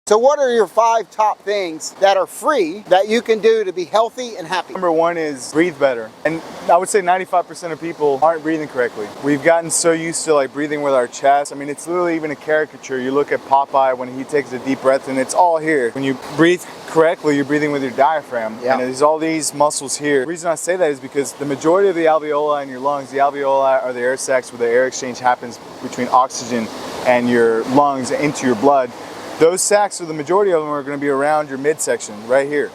So what are your 5 top things that are free that you can do to be healthy and happy? Number 1 is breathe better. And I would say 95% of people aren't breathing correctly. We've gotten so used to like breathing with our chest. I mean, it's literally even a caricature. You look at Popeye when he takes a deep breath and it's all here. When you breathe correctly, you're breathing with your diaphragm. Yeah. And there's all these muscles here. The reason I say that is because the majority of the alveoli in your lungs, the alveoli are the air sacs where the air exchange happens between oxygen and your lungs into your blood. Those sacs, or the majority of them, are going to be around your midsection, right here.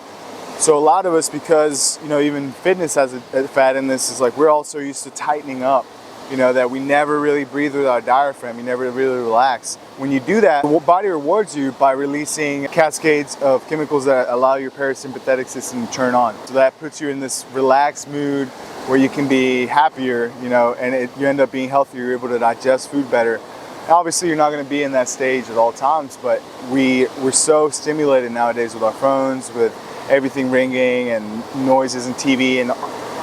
So a lot of us, because, you know, even fitness has a fad in this, is like we're all so used to tightening up, you know, that we never really breathe with our diaphragm, you never really relax. When you do that, the body rewards you by releasing cascades of chemicals that allow your parasympathetic system to turn on. So that puts you in this relaxed mood where you can be happier, you know, and you end up being healthier, you're able to digest food better. Obviously, you're not going to be in that stage at all times, but we're so stimulated nowadays with our phones, with everything ringing and noises and TV and,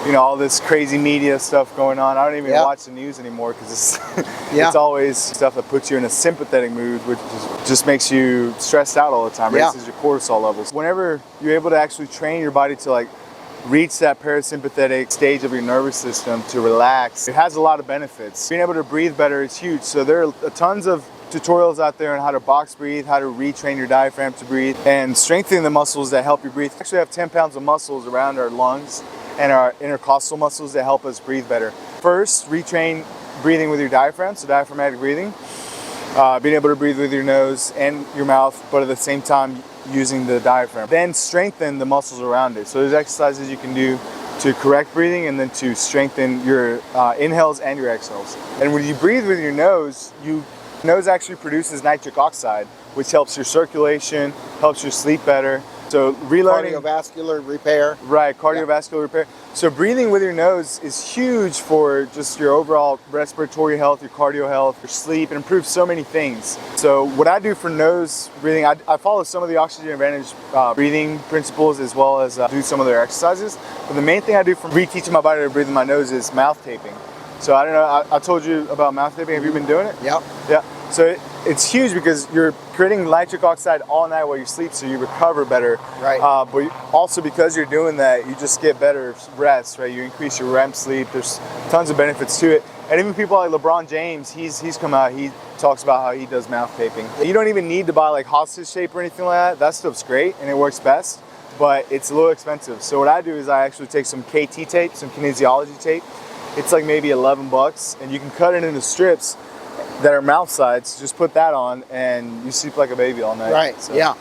you know, all this crazy media stuff going on. I don't even watch the news anymore because it's, it's always stuff that puts you in a sympathetic mood, which just makes you stressed out all the time, raises your cortisol levels. Whenever you're able to actually train your body to like reach that parasympathetic stage of your nervous system to relax, it has a lot of benefits. Being able to breathe better is huge. So there are tons of tutorials out there on how to box breathe, how to retrain your diaphragm to breathe, and strengthening the muscles that help you breathe. We actually have 10 pounds of muscles around our lungs and our intercostal muscles that help us breathe better. First, retrain breathing with your diaphragm, so diaphragmatic breathing. Being able to breathe with your nose and your mouth, but at the same time using the diaphragm. Then strengthen the muscles around it. So there's exercises you can do to correct breathing and then to strengthen your inhales and your exhales. And when you breathe with your nose actually produces nitric oxide, which helps your circulation, helps you sleep better. So relearning cardiovascular repair. Right, cardiovascular repair. So breathing with your nose is huge for just your overall respiratory health, your cardio health, your sleep. It improves so many things. So what I do for nose breathing, I follow some of the Oxygen Advantage breathing principles as well as do some of their exercises. But the main thing I do for reteaching my body to breathe in my nose is mouth taping. So I don't know, I told you about mouth taping. Have you been doing it? Yep. Yeah. So it's huge because you're creating nitric oxide all night while you sleep, so you recover better. Right. But also because you're doing that, you just get better rest, right? You increase your REM sleep. There's tons of benefits to it. And even people like LeBron James, he's come out, he talks about how he does mouth taping. You don't even need to buy like hostage tape or anything like that. That stuff's great and it works best, but it's a little expensive. So what I do is I actually take some KT tape, some kinesiology tape. It's like maybe $11 and you can cut it into strips that are mouth sides. Just put that on and you sleep like a baby all night. Right, so, yeah.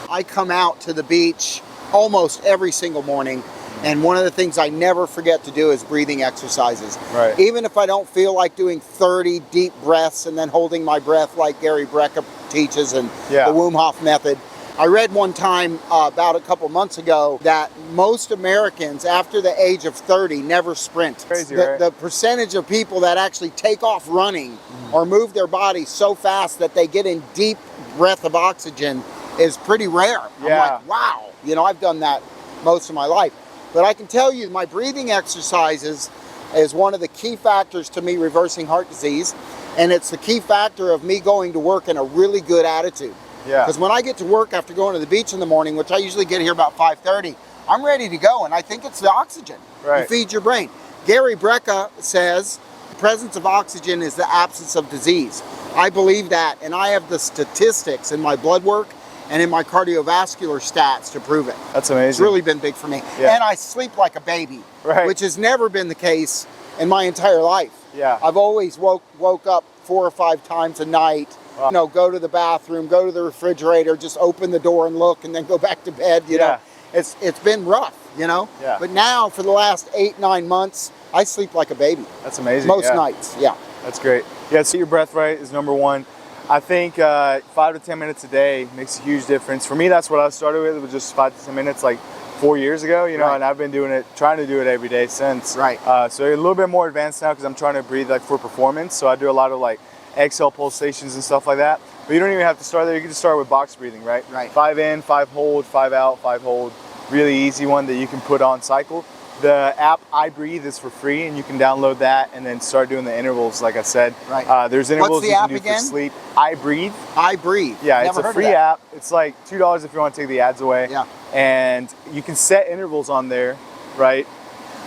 I come out to the beach almost every single morning, and one of the things I never forget to do is breathing exercises. Right. Even if I don't feel like doing 30 deep breaths and then holding my breath like Gary Brecka teaches and the Wim Hof method. I read one time about a couple months ago that most Americans after the age of 30 never sprint. Crazy, right? The percentage of people that actually take off running or move their body so fast that they get in deep breath of oxygen is pretty rare. I'm like, wow, you know, I've done that most of my life. But I can tell you my breathing exercises is one of the key factors to me reversing heart disease, and it's the key factor of me going to work in a really good attitude. Yeah. Because when I get to work after going to the beach in the morning, which I usually get here about 5:30, I'm ready to go, and I think it's the oxygen. Right. You feed your brain. Gary Brecka says the presence of oxygen is the absence of disease. I believe that, and I have the statistics in my blood work and in my cardiovascular stats to prove it. That's amazing. It's really been big for me. Yeah. And I sleep like a baby, which has never been the case in my entire life. Yeah. I've always woke up 4 or 5 times a night. You know, go to the bathroom, go to the refrigerator, just open the door and look, and then go back to bed. You know, it's been rough. You know, but now for the last 8-9 months, I sleep like a baby. That's amazing. Most nights, That's great. Yeah, so your breath right is number 1. I think 5 to 10 minutes a day makes a huge difference. For me, that's what I started with. It was just 5 to 10 minutes, like 4 years ago. You know, and I've been doing it, trying to do it every day since. Right. So a little bit more advanced now because I'm trying to breathe like for performance. So I do a lot of like exhale pulsations and stuff like that. But you don't even have to start there. You can just start with box breathing, right? 5 in, 5 hold, 5 out, 5 hold. Really easy one that you can put on cycle. The app I Breathe is for free, and you can download that and then start doing the intervals, like I said. Right. There's intervals What's the you can app do again? for sleep. I Breathe. I Breathe. Yeah, Never it's a heard free of that. app. It's like $2 if you want to take the ads away. Yeah. And you can set intervals on there, right?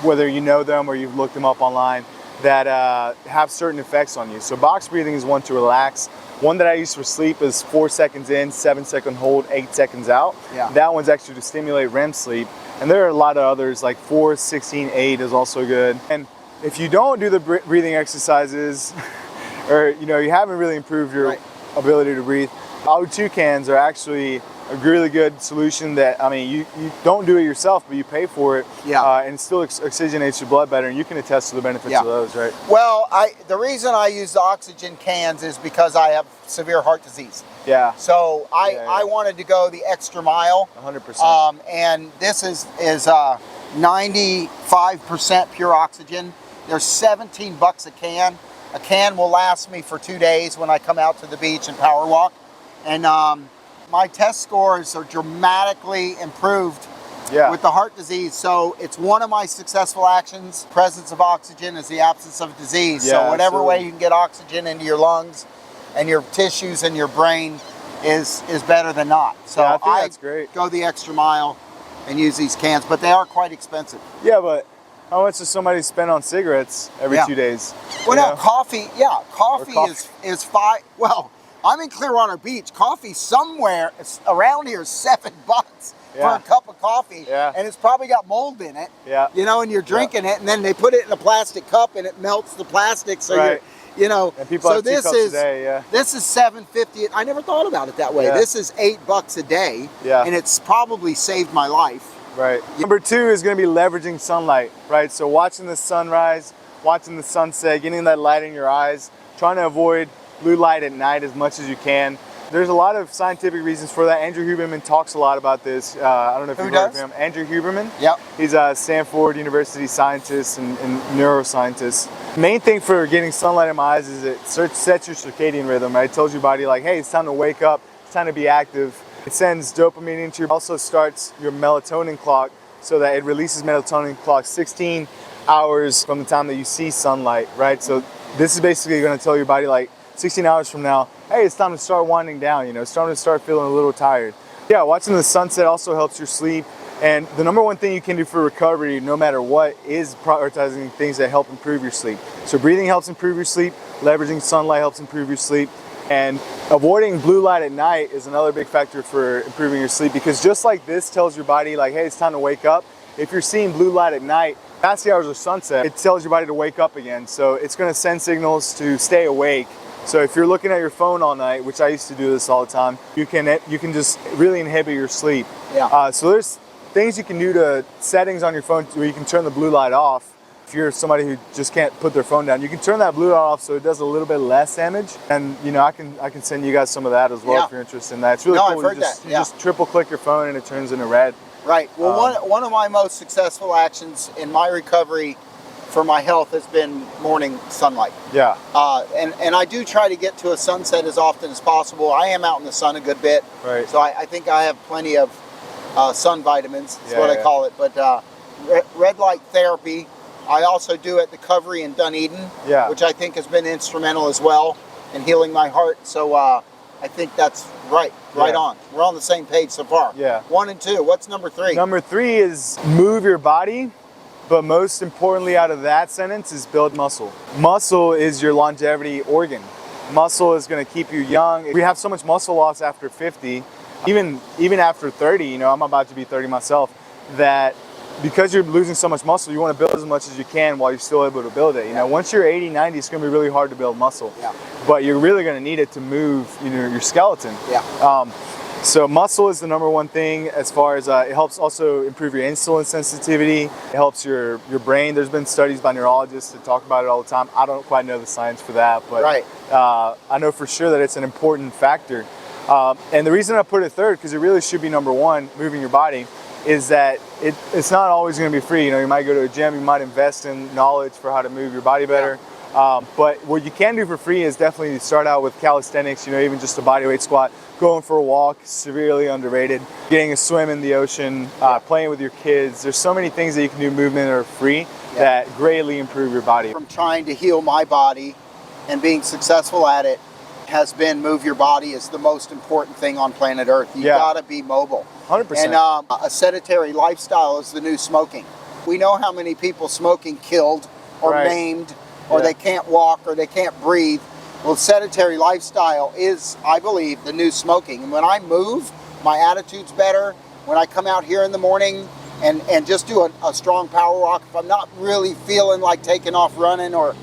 Whether you know them or you've looked them up online, that have certain effects on you. So box breathing is one to relax. One that I use for sleep is 4 seconds in, 7-second hold, 8 seconds out. Yeah. That one's actually to stimulate REM sleep. And there are a lot of others, like 4, 16, 8 is also good. And if you don't do the breathing exercises, or you haven't really improved your ability to breathe, O2 cans are actually a really good solution that, I mean, you don't do it yourself, but you pay for it. Yeah. And it still oxygenates your blood better, and you can attest to the benefits of those, right? Well, the reason I use the oxygen cans is because I have severe heart disease. Yeah. So I wanted to go the extra mile. 100%. And this is 95% pure oxygen. They're $17 a can. A can will last me for 2 days when I come out to the beach and power walk. And my test scores are dramatically improved with the heart disease. So it's one of my successful actions. Presence of oxygen is the absence of disease. Yeah, so whatever absolutely. way you can get oxygen into your lungs and your tissues and your brain is better than not. So I think that's great. Go the extra mile and use these cans, but they are quite expensive. Yeah, but how much does somebody spend on cigarettes every 2 days? Well, no, coffee. Yeah, coffee is five. Well, I'm in Clearwater Beach. Coffee somewhere around here is $7 for a cup of coffee, and it's probably got mold in it. Yeah. And you're drinking it, and then they put it in a plastic cup, and it melts the plastic. So right. And people so have 2 cups a day. This is $7.50. I never thought about it that way. Yeah. This is $8 a day, and it's probably saved my life. Right. Number 2 is going to be leveraging sunlight, right? So watching the sunrise, watching the sunset, getting that light in your eyes, trying to avoid blue light at night as much as you can. There's a lot of scientific reasons for that. Andrew Huberman talks a lot about this. I don't know if you've heard of him. Andrew Huberman. Yep. He's a Stanford University scientist and neuroscientist. Main thing for getting sunlight in my eyes is it sets your circadian rhythm, right? It tells your body like, hey, it's time to wake up, it's time to be active. It sends dopamine into your, also starts your melatonin clock so that it releases melatonin clock 16 hours from the time that you see sunlight, right? So this is basically going to tell your body like 16 hours from now, hey, it's time to start winding down, it's starting to start feeling a little tired. Yeah, watching the sunset also helps your sleep. And the number one thing you can do for recovery, no matter what, is prioritizing things that help improve your sleep. So breathing helps improve your sleep, leveraging sunlight helps improve your sleep, and avoiding blue light at night is another big factor for improving your sleep, because just like this tells your body like, hey, it's time to wake up, if you're seeing blue light at night, past the hours of sunset, it tells your body to wake up again. So it's going to send signals to stay awake. So if you're looking at your phone all night, which I used to do this all the time, you can just really inhibit your sleep. Yeah. So there's things you can do to settings on your phone where you can turn the blue light off. If you're somebody who just can't put their phone down, you can turn that blue light off so it does a little bit less damage. And I can send you guys some of that as well if you're interested in that. It's really cool. I've heard that. You just triple click your phone and it turns into red. Right. Well, one of my most successful actions in my recovery for my health has been morning sunlight. Yeah. And I do try to get to a sunset as often as possible. I am out in the sun a good bit. Right. So I think I have plenty of sun vitamins, is what I call it. But red light therapy, I also do at the Covery in Dunedin, which I think has been instrumental as well in healing my heart. So I think that's right on. We're on the same page so far. Yeah. 1 and 2. What's number 3? Number 3 is move your body. But most importantly out of that sentence is build muscle. Muscle is your longevity organ. Muscle is going to keep you young. We have so much muscle loss after 50, even after 30, I'm about to be 30 myself, that because you're losing so much muscle, you want to build as much as you can while you're still able to build it. Once you're 80, 90, it's going to be really hard to build muscle. Yeah. But you're really going to need it to move your skeleton. Yeah. So muscle is the number one thing as far as it helps also improve your insulin sensitivity. It helps your brain. There's been studies by neurologists that talk about it all the time. I don't quite know the science for that, but I know for sure that it's an important factor. And the reason I put it third, because it really should be number 1, moving your body, is that it's not always going to be free. You might go to a gym, you might invest in knowledge for how to move your body better. But what you can do for free is definitely start out with calisthenics, you know, even just a bodyweight squat, going for a walk, severely underrated, getting a swim in the ocean, playing with your kids. There's so many things that you can do movement that are free that greatly improve your body. From trying to heal my body and being successful at it has been move your body is the most important thing on planet Earth. You gotta be mobile. 100%. And a sedentary lifestyle is the new smoking. We know how many people smoking killed or maimed, or they can't walk or they can't breathe. Well, sedentary lifestyle is, I believe, the new smoking. And when I move, my attitude's better. When I come out here in the morning and just do a strong power walk, if I'm not really feeling like taking off running or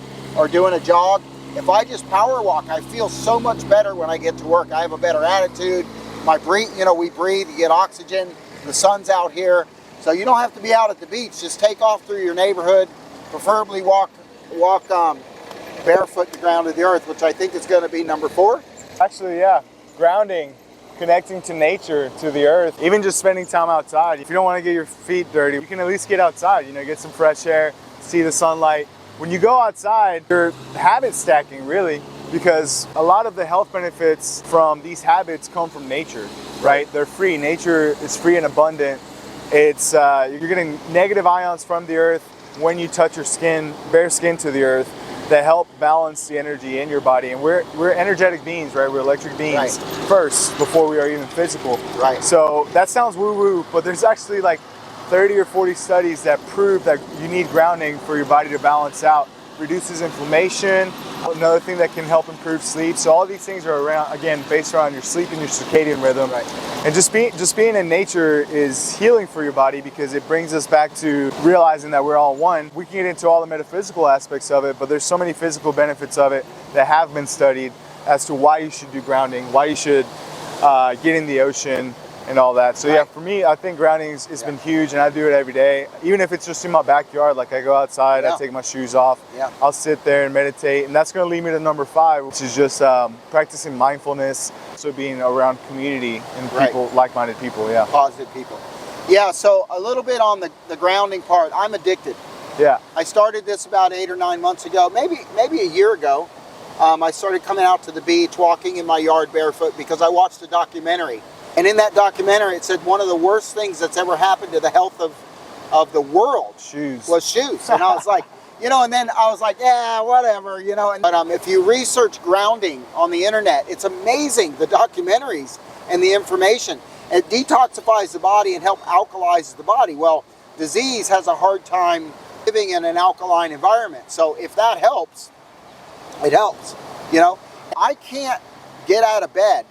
doing a jog, if I just power walk, I feel so much better when I get to work. I have a better attitude. My breathe, you know, we breathe, you get oxygen, the sun's out here. So you don't have to be out at the beach. Just take off through your neighborhood, preferably walk barefoot to ground to the earth, which I think is going to be number 4. Actually, grounding, connecting to nature, to the earth, even just spending time outside. If you don't want to get your feet dirty, you can at least get outside, you know, get some fresh air, see the sunlight. When you go outside, you're habit stacking, really, because a lot of the health benefits from these habits come from nature, right? They're free. Nature is free and abundant. It's you're getting negative ions from the earth when you touch your skin, bare skin to the earth, that help balance the energy in your body. And we're energetic beings, right? We're electric beings first before we are even physical. Right. So that sounds woo-woo, but there's actually like 30 or 40 studies that prove that you need grounding for your body to balance out. Reduces inflammation, another thing that can help improve sleep. So all these things are around, again, based around your sleep and your circadian rhythm. Right. And just being in nature is healing for your body, because it brings us back to realizing that we're all one. We can get into all the metaphysical aspects of it, but there's so many physical benefits of it that have been studied as to why you should do grounding, why you should get in the ocean, and all that. So for me, I think grounding has been huge, and I do it every day. Even if it's just in my backyard, like I go outside, I take my shoes off, I'll sit there and meditate, and that's going to lead me to number 5, which is just practicing mindfulness, so being around community and people, like-minded people, positive people. So a little bit on the grounding part. I'm addicted. I started this about 8 or 9 months ago, maybe a year ago. I started coming out to the beach, walking in my yard barefoot, because I watched a documentary. And in that documentary, it said one of the worst things that's ever happened to the health of the world was shoes. And I was like, you know, and then I was like, yeah, whatever, you know. But if you research grounding on the internet, it's amazing, the documentaries and the information. It detoxifies the body and helps alkalize the body. Well, disease has a hard time living in an alkaline environment. So if that helps, it helps, you know. I can't get out of bed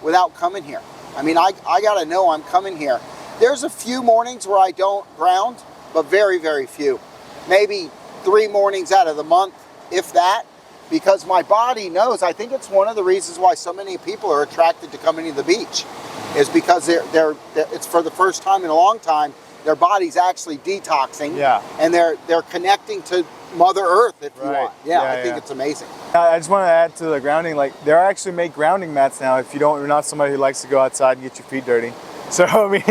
without coming here. I mean, I got to know I'm coming here. There's a few mornings where I don't ground, but very, very few. Maybe 3 mornings out of the month, if that, because my body knows. I think it's one of the reasons why so many people are attracted to coming to the beach, is because it's for the first time in a long time, their body's actually detoxing, and they're connecting to Mother Earth, if you want. I think it's amazing. I just want to add to the grounding, like they actually make grounding mats now if you're not somebody who likes to go outside and get your feet dirty. So I mean,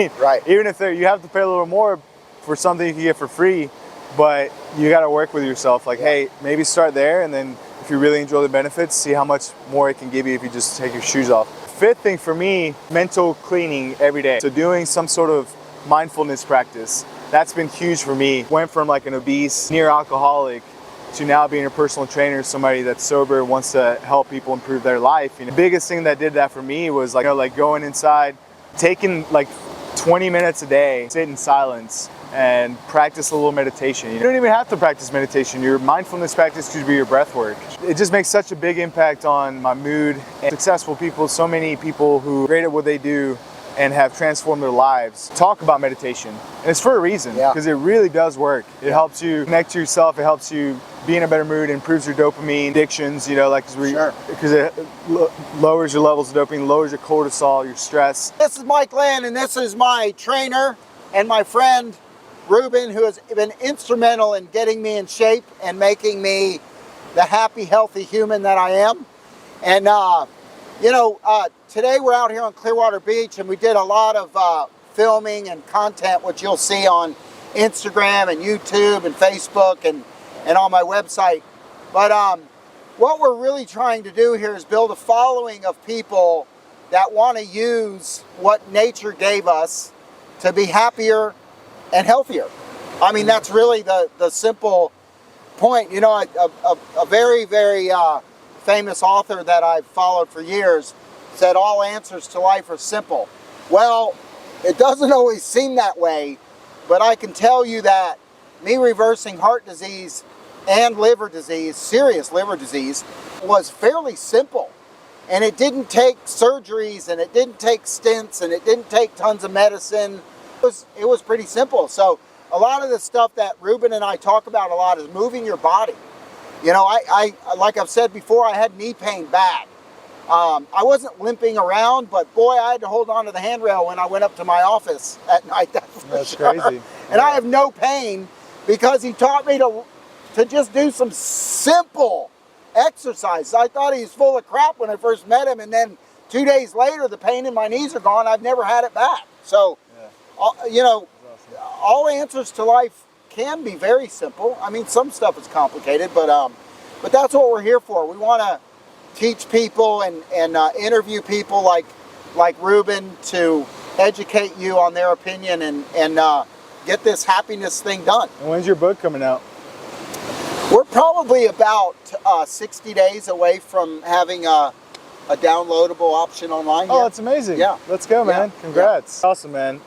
even if you have to pay a little more for something you can get for free, but you got to work with yourself. Like, hey, maybe start there, and then if you really enjoy the benefits, see how much more it can give you if you just take your shoes off. 5th thing for me, mental cleaning every day. So doing some sort of mindfulness practice. That's been huge for me. Went from like an obese, near alcoholic, to now being a personal trainer, somebody that's sober, wants to help people improve their life. You know, the biggest thing that did that for me was like going inside, taking like 20 minutes a day, sit in silence and practice a little meditation. You don't even have to practice meditation. Your mindfulness practice could be your breath work. It just makes such a big impact on my mood. And successful people, so many people who are great at what they do and have transformed their lives talk about meditation. And it's for a reason, because it really does work. It helps you connect to yourself. It helps you be in a better mood, improves your dopamine addictions, you know, like because it lowers your levels of dopamine, lowers your cortisol, your stress. This is Mike Linn, and this is my trainer and my friend Ruben, who has been instrumental in getting me in shape and making me the happy, healthy human that I am. And today we're out here on Clearwater Beach, and we did a lot of filming and content, which you'll see on Instagram and YouTube and Facebook and on my website. But what we're really trying to do here is build a following of people that want to use what nature gave us to be happier and healthier. I mean, that's really the simple point. You know, a very, very famous author that I've followed for years said all answers to life are simple. Well, it doesn't always seem that way, but I can tell you that me reversing heart disease and liver disease, serious liver disease, was fairly simple. And it didn't take surgeries, and it didn't take stents, and it didn't take tons of medicine. It was pretty simple. So a lot of the stuff that Ruben and I talk about a lot is moving your body. You know, I like I've said before, I had knee pain bad. I wasn't limping around, but boy, I had to hold on to the handrail when I went up to my office at night. That's sure. Crazy. And I have no pain because he taught me to just do some simple exercise. I thought he was full of crap when I first met him, and then 2 days later, the pain in my knees are gone. I've never had it back. So, you know, all answers to life can be very simple. I mean, some stuff is complicated, but that's what we're here for. We want to teach people and interview people like Ruben to educate you on their opinion and get this happiness thing done. And when's your book coming out? We're probably about 60 days away from having a downloadable option online. Oh, that's amazing. Yeah. Let's go, man. Yeah. Congrats. Yeah. Awesome, man.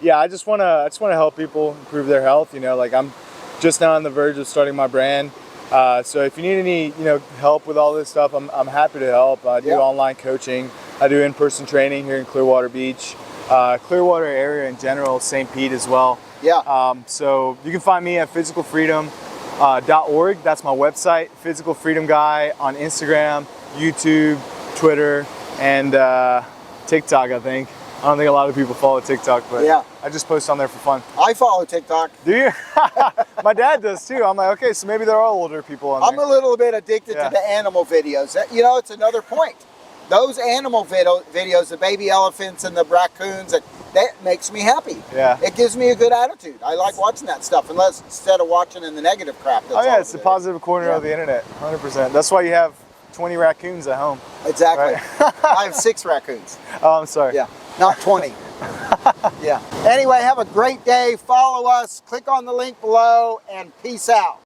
Yeah, I just wanna help people improve their health. You know, like I'm just now on the verge of starting my brand. So if you need any, help with all this stuff, I'm happy to help. I do online coaching. I do in-person training here in Clearwater Beach, Clearwater area in general, St. Pete as well. Yeah. So you can find me at physicalfreedom.org. That's my website. Physical Freedom Guy on Instagram, YouTube, Twitter, and TikTok, I think. I don't think a lot of people follow TikTok, but I just post on there for fun. I follow TikTok. Do you? My dad does too. I'm like, okay, so maybe there are older people on there. I'm a little bit addicted to the animal videos. You know, it's another point. Those animal videos, the baby elephants and the raccoons, that makes me happy. Yeah. It gives me a good attitude. I like watching that stuff, instead of watching in the negative crap. That's it's the positive corner of the internet, 100%. That's why you have 20 raccoons at home. Exactly. Right? I have 6 raccoons. Oh, I'm sorry. Yeah, not 20. Yeah. Anyway, have a great day. Follow us. Click on the link below, and peace out.